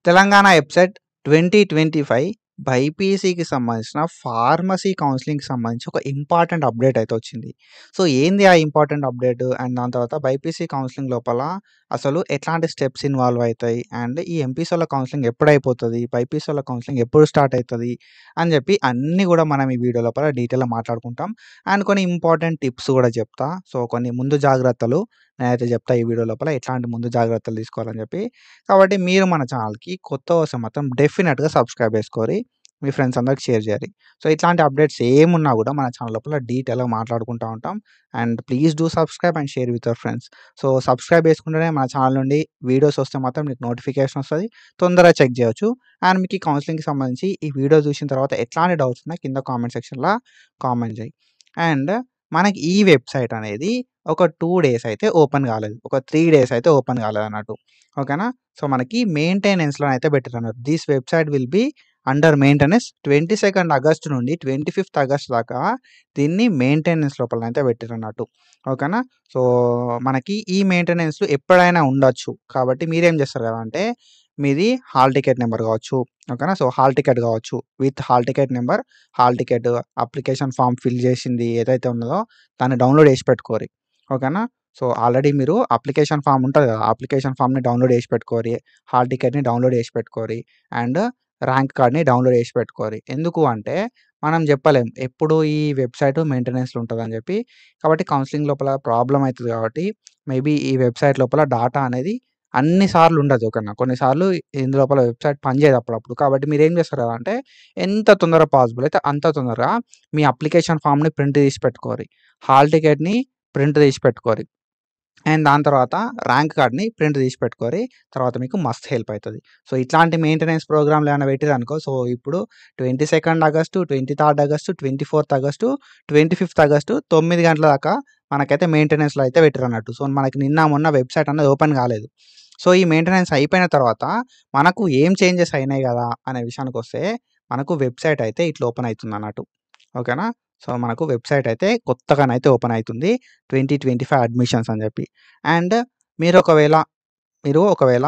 తెలంగాణ ఎబ్సెట్ 2025 బైపీసీకి సంబంధించిన ఫార్మసీ కౌన్సెలింగ్‌కి సంబంధించి ఒక ఇంపార్టెంట్ అప్డేట్ అయితే వచ్చింది. సో, ఏంది ఆ ఇంపార్టెంట్ అప్డేట్? అండ్ దాని తర్వాత బైపీసీ కౌన్సెలింగ్ లోపల అసలు ఎట్లాంటి స్టెప్స్ ఇన్వాల్వ్ అయితాయి? అండ్ ఈ ఎంపీసీల కౌన్సెలింగ్ ఎప్పుడైపోతది? బైపీసీల కౌన్సెలింగ్ ఎప్పుడు స్టార్ట్ అయితది? అని చెప్పి అన్నీ కూడా మనం ఈ వీడియో లోపల డీటెయిల్‌గా మాట్లాడుకుంటాం. అండ్ కొన్ని ఇంపార్టెంట్ టిప్స్ కూడా చెప్తా. సో, కొన్ని ముందు జాగ్రత్తలు నేనైతే చెప్తా ఈ వీడియో లోపల ఎట్లాంటి ముందు జాగ్రత్తలు తీసుకోవాలని చెప్పి. కాబట్టి మీరు మన ఛానల్‌కి కొత్త వస్తే మాత్రం డెఫినిట్‌గా సబ్స్క్రైబ్ చేసుకోరి. మీ ఫ్రెండ్స్ అందరికి షేర్ చేయాలి. సో, ఇట్లాంటి అప్డేట్స్ ఏమున్నా కూడా మన ఛానల్ లోపల డీటెయిల్‌గా మాట్లాడుకుంటా ఉంటాం. And please do subscribe and share with your friends. So, subscribe చేసుకుంటేనే మన ఛానల్ నుండి వీడియోస్ వస్తే మాత్రం మీకు నోటిఫికేషన్ వస్తది. తొందరగా చెక్ చేయొచ్చు. అండ్ మీకు ఈ కౌన్సెలింగ్‌కి సంబంధించి ఈ వీడియో చూసిన తర్వాత ఎట్లాంటి డౌట్స్ ఉన్నా కింద కామెంట్ సెక్షన్‌లో కామెంట్ చేయి. అండ్ మనకి ఈ వెబ్‌సైట్ అనేది ఒక 2 డేస్ అయితే ఓపెన్ కాలేదు. ఒక 3 డేస్ అయితే ఓపెన్ కాలేదన్నట్టు. ఓకేనా? సో, మనకి మెయింటెనెన్స్‌లో అయితే పెట్టారన్నారు. This website will be under maintenance 22 August నుండి 25థ్ ఆగస్ట్ దాకా దీన్ని మెయింటెనెన్స్ లోపలనైతే పెట్టిరన్నట్టు. ఓకేనా? సో, మనకి ఈ మెయింటెనెన్స్‌లు ఎప్పుడైనా ఉండొచ్చు. కాబట్టి మీరేం చేస్తారు కదా అంటే మీది హాల్ టికెట్ నంబర్ కావచ్చు. ఓకేనా? సో, హాల్ టికెట్ కావచ్చు. With hall ticket number, hall ticket application form fill చేసింది ఏదైతే ఉన్నదో దాన్ని డౌన్‌లోడ్ చేసి పెట్టుకోరి. ఓకేనా? సో, ఆల్రెడీ మీరు అప్లికేషన్ ఫార్మ్ ఉంటది కదా! అప్లికేషన్ ఫార్మ్‌ని డౌన్‌లోడ్ చేసి పెట్టుకోరి. హాల్ టికెట్‌ని డౌన్‌లోడ్ చేసి పెట్టుకోరి. అండ్ ర్యాంక్ కార్డ్‌ని డౌన్‌లోడ్ చేసి పెట్టుకోరి. ఎందుకు అంటే మనం చెప్పలేం. ఎప్పుడు ఈ వెబ్‌సైట్ మెయింటెనెన్స్‌లో ఉంటదని చెప్పి. కాబట్టి కౌన్సెలింగ్ లోపల ప్రాబ్లమ్ అయితది కాబట్టి మేబీ ఈ వెబ్‌సైట్ లోపల డాటా అనేది అన్ని సార్లు ఉండదు. ఓకేనా? కొన్నిసార్లు ఇందులోపల వెబ్‌సైట్ పనిచేయదు అప్పుడప్పుడు. కాబట్టి మీరేం చేస్తారు కదా అంటే ఎంత తొందరగా పాసిబుల్ అయితే అంత తొందరగా మీ అప్లికేషన్ ఫార్మ్‌ని ప్రింట్ తీసి పెట్టుకోరి. హాల్ టికెట్‌ని ప్రింట్ తీసి పెట్టుకోరి. అండ్ దాని తర్వాత ర్యాంక్ కార్డ్‌ని ప్రింట్ తీసి పెట్టుకోరి. తర్వాత మీకు మస్త్ హెల్ప్ అయితది. సో, ఇట్లాంటి మెయింటెనెన్స్ ప్రోగ్రామ్‌లు ఏమైనా పెట్టిరనుకో సో, ఇప్పుడు 22 ఆగస్టు, 23 ఆగస్టు, 24థ్ ఆగస్టు, 25థ్ ఆగస్టు 9 గంటల దాకా మనకైతే మెయింటెనెన్స్‌లో అయితే పెట్టిరన్నట్టు. సో, మనకి నిన్న మొన్న వెబ్‌సైట్ అనేది ఓపెన్ కాలేదు. సో, ఈ మెయింటెనెన్స్ అయిపోయిన తర్వాత మనకు ఏం చేంజెస్ అయినాయి గదా! అనే విషయానికొస్తే మనకు వెబ్‌సైట్ అయితే ఇట్లా ఓపెన్ అయితుందన్నట్టు. ఓకేనా? సో, మనకు వెబ్‌సైట్ అయితే కొత్తగానైతే ఓపెన్ అయితుంది. 2025 అడ్మిషన్స్ అని చెప్పి. అండ్ మీరు ఒకవేళ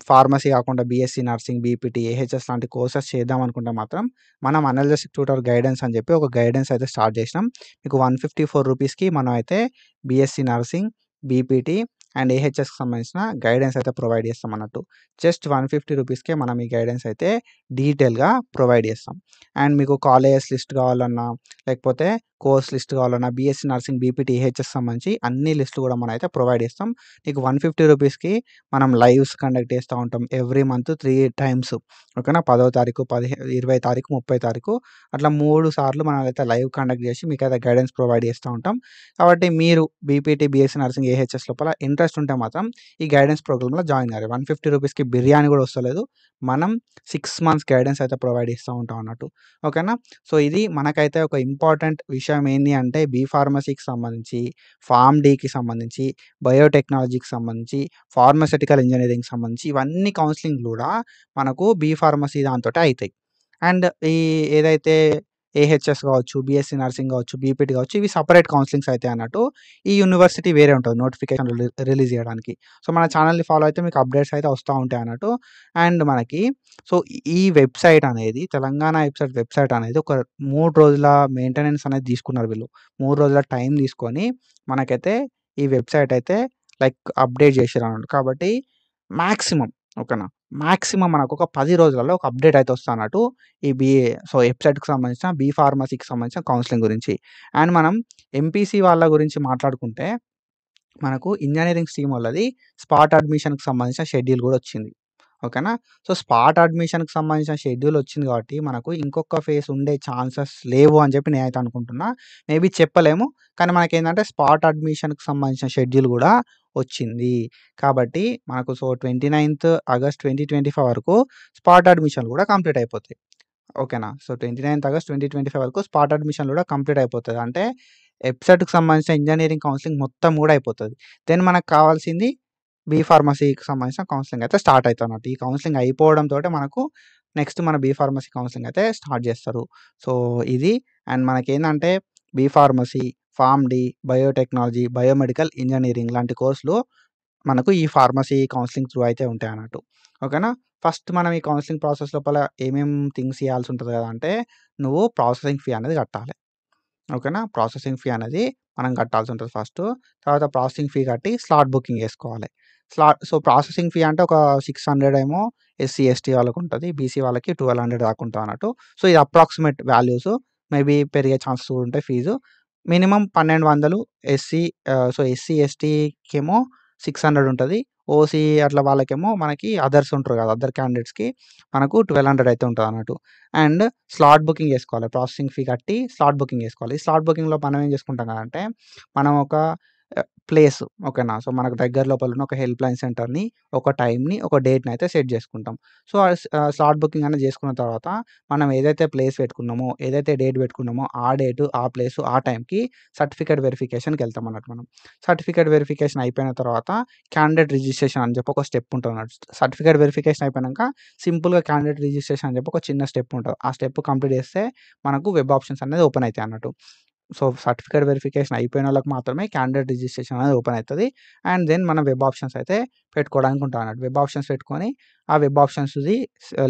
ఫార్మసీ కాకుండా బీఎస్సీ నర్సింగ్, బీపీటీ, ఏహెచ్ఎస్ లాంటి కోర్సెస్ చేద్దాం అనుకుంటే మాత్రం మనం అనలిసిస్ ట్యూటర్ గైడెన్స్ అని చెప్పి ఒక గైడెన్స్ అయితే స్టార్ట్ చేసినాం. మీకు ₹154కి మనం అయితే బీఎస్సీ నర్సింగ్, బీపీటీ అండ్ ఏహెచ్ఎస్‌కి సంబంధించిన గైడెన్స్ అయితే ప్రొవైడ్ చేస్తాం అన్నట్టు. జస్ట్ ₹150కే మనం ఈ గైడెన్స్ అయితే డీటెయిల్‌గా ప్రొవైడ్ చేస్తాం. అండ్ మీకు కాలేజెస్ లిస్ట్ కావాలన్నా, లేకపోతే కోర్స్ లిస్ట్ కావాలన్నా, బీఎస్సీ నర్సింగ్, బీపీటీ, ఏహెచ్ఎస్ సంబంధించి అన్ని లిస్టులు కూడా మనమైతే ప్రొవైడ్ చేస్తాం. నీకు ₹150కి మనం లైవ్స్ కండక్ట్ చేస్తా ఉంటాం. Every month 3 times. ఓకేనా? 10వ తారీఖు, 20 తారీఖు, 30 తారీఖు అట్లా 3 సార్లు మనమైతే లైవ్ కండక్ట్ చేసి మీకైతే గైడెన్స్ ప్రొవైడ్ చేస్తా ఉంటాం. కాబట్టి మీరు బీపీటీ, బీఎస్సీ నర్సింగ్, ఏహెచ్ఎస్ లోపల ఇంట్రెస్ట్ ఉంటే మాత్రం ఈ గైడెన్స్ ప్రోగ్రామ్‌లో జాయిన్ గారి. ₹150కి బిర్యానీ కూడా వస్తలేదు. మనం 6 మంత్స్ గైడెన్స్ అయితే ప్రొవైడ్ చేస్తా ఉంటాం అన్నట్టు. ఓకేనా? సో, ఇది మనకైతే ఒక ఇంపార్టెంట్ విషయం ఏంది అంటే బీ ఫార్మసీకి సంబంధించి, ఫార్మ్ డీకి సంబంధించి, బయోటెక్నాలజీకి సంబంధించి, ఫార్మాస్యూటికల్ ఇంజినీరింగ్‌కి సంబంధించి ఇవన్నీ కౌన్సెలింగ్‌లు కూడా మనకు బీ ఫార్మసీ దాంతోటే అయితాయి. అండ్ ఈ ఏదైతే ఏహెచ్ఎస్ కావచ్చు, బీఎస్సీ నర్సింగ్ కావచ్చు, బీపీటీ కావచ్చు ఇవి సెపరేట్ కౌన్సెలింగ్స్ అయితాయి అన్నట్టు. ఈ యూనివర్సిటీ వేరే ఉంటది నోటిఫికేషన్ రిలీజ్ చేయడానికి. సో, మన ఛానెల్‌ని ఫాలో అయితే మీకు అప్డేట్స్ అయితే వస్తా ఉంటాయి అన్నట్టు. అండ్ మనకి సో, ఈ వెబ్‌సైట్ అనేది తెలంగాణ వెబ్‌సైట్ అనేది ఒక 3 రోజుల మెయింటెనెన్స్ అనేది తీసుకున్నారు వీళ్ళు. 3 రోజుల టైం తీసుకొని మనకైతే ఈ వెబ్‌సైట్ అయితే లైక్ అప్డేట్ చేసిరన్నట్టు. కాబట్టి మాక్సిమం ఓకేనా? మాక్సిమం మనకొక 10 రోజులలో ఒక అప్డేట్ అయితే వస్తదన్నట్టు. ఈ సో, వెబ్‌సైట్‌కి సంబంధించిన బీ ఫార్మసీకి సంబంధించిన కౌన్సెలింగ్ గురించి. అండ్ మనం ఎంపీసీ వాళ్ళ గురించి మాట్లాడుకుంటే మనకు ఇంజినీరింగ్ స్ట్రీమ్ వాళ్ళది స్పాట్ అడ్మిషన్‌కి సంబంధించిన షెడ్యూల్ గూడా వచ్చింది. ఓకేనా? సో, స్పాట్ అడ్మిషన్‌కి సంబంధించిన షెడ్యూల్ వచ్చింది కాబట్టి మనకు ఇంకొక ఫేజ్ ఉండే ఛాన్సెస్ లేవు అని చెప్పి నేనైతే అనుకుంటున్నా. మేబీ చెప్పలేము. కానీ మనకేందంటే స్పాట్ అడ్మిషన్‌కి సంబంధించిన షెడ్యూల్ గూడా వచ్చింది. కాబట్టి మనకు సో, 29థ్ ఆగస్ట్ 2025 వరకు స్పాట్ అడ్మిషన్‌లు గూడా కంప్లీట్ అయిపోతాయి. ఓకేనా? సో, 29థ్ ఆగస్ట్ 2025 వరకు స్పాట్ అడ్మిషన్‌లు గూడా కంప్లీట్ అయిపోతది. అంటే ఎబ్సెట్‌కి సంబంధించిన ఇంజినీరింగ్ కౌన్సెలింగ్ మొత్తం గూడా అయిపోతది. దెన్ మనకు కావాల్సింది బీ ఫార్మసీకి సంబంధించిన కౌన్సెలింగ్ అయితే స్టార్ట్ అయితదన్నట్టు. ఈ కౌన్సెలింగ్ అయిపోవడంతోటే మనకు నెక్స్ట్ మన బీ ఫార్మసీ కౌన్సెలింగ్ అయితే స్టార్ట్ చేస్తారు. సో, ఇది అండ్ మనకేందంటే B pharmacy, pharm D, biotechnology, biomedical engineering లాంటి కోర్సులు మనకు ఈ ఫార్మసీ కౌన్సెలింగ్ త్రూ అయితే ఉంటాయన్నట్టు. ఓకేనా. ఫస్ట్ మనం ఈ కౌన్సెలింగ్ ప్రాసెస్ లోపల ఏమేం థింగ్స్ చేయాల్సి ఉంటది కదా అంటే, నువ్వు ప్రాసెసింగ్ ఫీ అనేది కట్టాలి. ఓకేనా. ప్రాసెసింగ్ ఫీ అనేది మనం కట్టాల్సి ఉంటది ఫస్టు. తర్వాత ప్రాసెసింగ్ ఫీ కట్టి స్లాట్ బుకింగ్ చేసుకోవాలి. సో, ప్రాసెసింగ్ ఫీ అంటే ఒక 600 ఏమో ఎస్సీ, ఎస్టీ వాళ్ళకుంటది. బీసీ వాళ్ళకి 1200 దాకా ఉంటదన్నట్టు. సో, ఇది అప్రాక్సిమేట్ వాల్యూస్. మేబీ పెరిగే ఛాన్సెస్ కూడా ఉంటాయి fee. Minimum 1200 SC so, SC, ఎస్టీకేమో 600 ఉంటది. ఓసీ అట్లా వాళ్ళకేమో మనకి అదర్స్ ఉంటారు కదా! అదర్ క్యాండిడేట్స్‌కి మనకు 1200 అయితే ఉంటదన్నట్టు. అండ్ స్లాట్ బుకింగ్ చేసుకోవాలి. ప్రాసెసింగ్ ఫీ కట్టి స్లాట్ బుకింగ్ చేసుకోవాలి. ఈ స్లాట్ బుకింగ్‌లో మనం ఏం చేసుకుంటాం కదంటే, మనం ఒక ప్లేస్ ఓకేనా. సో, మనకు దగ్గర లోపల ఉన్న ఒక హెల్ప్‌లైన్ సెంటర్‌ని, ఒక టైమ్‌ని, ఒక డేట్‌ని అయితే సెట్ చేసుకుంటాం. సో, స్లాట్ బుకింగ్ అనేది చేసుకున్న తర్వాత మనం ఏదైతే ప్లేస్ పెట్టుకున్నామో, ఏదైతే డేట్ పెట్టుకున్నామో ఆ డేటు, ఆ ప్లేసు, ఆ టైంకి సర్టిఫికేట్ వెరిఫికేషన్‌కెళ్తాం అన్నట్టు మనం. సర్టిఫికేట్ వెరిఫికేషన్ అయిపోయిన తర్వాత క్యాండిడేట్ రిజిస్ట్రేషన్ అని చెప్పి ఒక స్టెప్ ఉంటదన్నట్టు. సర్టిఫికేట్ వెరిఫికేషన్ అయిపోయినంక సింపుల్‌గా క్యాండిడేట్ రిజిస్ట్రేషన్ అని చెప్పి ఒక చిన్న స్టెప్ ఉంటది. ఆ స్టెప్ కంప్లీట్ చేస్తే మనకు వెబ్ ఆప్షన్స్ అనేది ఓపెన్ అయితాయి అన్నట్టు. సో, సర్టిఫికేట్ వెరిఫికేషన్ అయిపోయినోళ్ళకి మాత్రమే క్యాండిడేట్ రిజిస్ట్రేషన్ అనేది ఓపెన్ అయితది. అండ్ దెన్ మనం వెబ్ ఆప్షన్స్ అయితే పెట్టుకోవడానికి ఉంటదన్నట్టు. వెబ్ ఆప్షన్స్ పెట్టుకొని, ఆ వెబ్ ఆప్షన్స్‌ది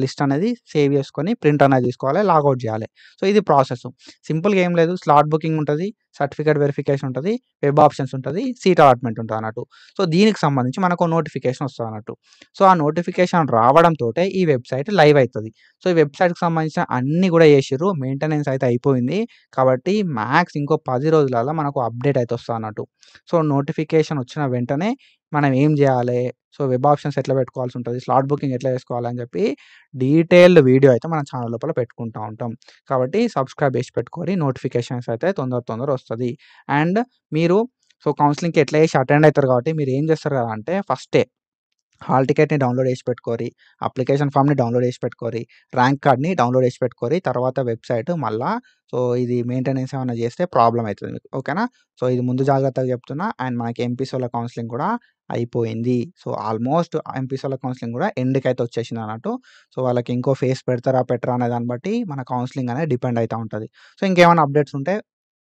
లిస్ట్ అనేది సేవ్ చేసుకొని ప్రింట్ అనేది తీసుకోవాలి. లాగౌట్ చేయాలి. సో, ఇది ప్రాసెస్. సింపుల్‌గా ఏం లేదు. స్లాట్ బుకింగ్ ఉంటది. సర్టిఫికేట్ వెరిఫికేషన్ ఉంటది. వెబ్ ఆప్షన్స్ ఉంటది. సీట్ అలాట్‌మెంట్ ఉంటదన్నట్టు. సో, దీనికి సంబంధించి మనకో నోటిఫికేషన్ వస్తదన్నట్టు. సో, ఆ నోటిఫికేషన్ రావడంతోటే ఈ వెబ్‌సైట్ లైవ్ అయితది. సో, ఈ వెబ్‌సైట్‌కి సంబంధించిన అన్నీ కూడా చేషిర్రు. మెయింటెనెన్స్ అయితే అయిపోయింది. కాబట్టి మ్యాక్స్ ఇంకో 10 రోజులల్ల మనకు అప్‌డేట్ అయితే వస్తదన్నట్టు. సో, నోటిఫికేషన్ వచ్చిన వెంటనే మనం ఏం జేయాలే? సో, వెబ్ ఆప్షన్స్ ఎట్లా పెట్టుకోవాల్సి ఉంటది? స్లాట్ బుకింగ్ ఎట్లా చేసుకోవాలి? అని చెప్పి డీటెయిల్డ్ వీడియో అయితే మన ఛానల్ లోపల పెట్టుకుంటా ఉంటాం. కాబట్టి సబ్స్క్రైబ్ చేసి పెట్టుకోరి. నోటిఫికేషన్స్ అయితే తొందర వస్తది. అండ్ మీరు సో, కౌన్సెలింగ్‌కి ఎట్లా చేసి అటెండ్ అయితారు కాబట్టి మీరు ఏం చేస్తారు కదా అంటే ఫస్టే హాల్ టికెట్‌ని డౌన్‌లోడ్ చేసి పెట్టుకోరి. అప్లికేషన్ ఫార్మ్‌ని డౌన్‌లోడ్ చేసి పెట్టుకోరి. ర్యాంక్ కార్డ్‌ని డౌన్‌లోడ్ చేసి పెట్టుకోరి. తర్వాత వెబ్‌సైట్ మళ్ళా సో, ఇది మెయింటెనెన్స్ ఏమన్నా చేస్తే ప్రాబ్లమ్ అయితది మీకు. ఓకేనా? సో, ఇది ముందు జాగ్రత్తగా చెప్తున్నా. అండ్ మనకి ఎంపీసీఓల కౌన్సెలింగ్ కూడా అయిపోయింది. సో, ఆల్మోస్ట్ ఎంపీసీఓల కౌన్సెలింగ్ కూడా ఎండ్‌కైతే వచ్చేసిందన్నట్టు. సో, వాళ్ళకి ఇంకో ఫేజ్ పెడతారా? పెట్టరా? అనే దాన్ని బట్టి మన కౌన్సెలింగ్ అనేది డిపెండ్ అయితా ఉంటది. సో, ఇంకేమైనా అప్డేట్స్ ఉంటే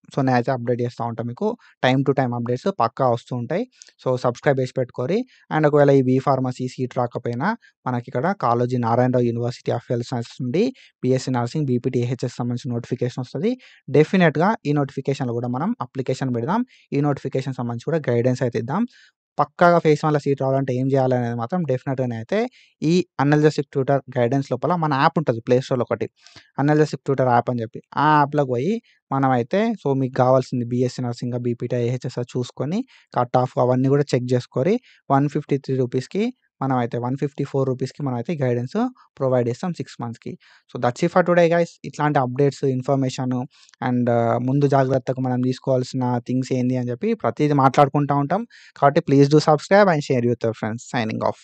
సో, నేనైతే అప్డేట్ చేస్తా ఉంటా మీకు. టైమ్ టు టైమ్ అప్డేట్స్ పక్కా వస్తూ ఉంటాయి. సో, సబ్స్క్రైబ్ చేసి పెట్టుకోరి. అండ్ ఒకవేళ ఈ బీ-ఫార్మసీ సీట్ రాకపోయినా మనకిక్కడ Kaloji Narayana Rao university of health sciences నుండి బీఎస్సీ నర్సింగ్, బీపీటీ, ఏహెచ్ఎస్ సంబంధించిన నోటిఫికేషన్ వస్తది. డెఫినిట్‌గా ఈ నోటిఫికేషన్‌లో కూడా మనం అప్లికేషన్ పెడదాం. ఈ నోటిఫికేషన్ సంబంధించి కూడా గైడెన్స్ అయితే ఇద్దాం. పక్కాగా ఫేజ్ 1లో సీట్ రావాలంటే ఏం చేయాలనేది మాత్రం డెఫినిట్‌గానైతే ఈ అనల్జెసిక్ ట్యూటర్ గైడెన్స్ లోపల మన యాప్ ఉంటది ప్లే స్టోర్‌లో ఒకటి. అనల్జెసిక్ ట్యూటర్ యాప్ అని చెప్పి. ఆ యాప్‌లోకి పోయి మనమైతే సో, మీకు కావాల్సింది బీఎస్సీ నర్సింగా, బీపీటీ, ఏహెచ్ఎసా చూసుకొని కట్ ఆఫ్ అవన్నీ కూడా చెక్ చేసుకొని రూ. 153కి మనమైతే రూ. 154కి మనమైతే గైడెన్స్ ప్రొవైడ్ చేస్తాం 6 మంత్స్‌కి. So, that's it for today guys. ఇట్లాంటి అప్డేట్స్, ఇన్ఫర్మేషను అండ్ ముందు జాగ్రత్తగా మనం తీసుకోవాల్సిన థింగ్స్ ఏంది అని చెప్పి ప్రతీది మాట్లాడుకుంటా ఉంటాం. కాబట్టి please do subscribe and share with your friends. Signing off.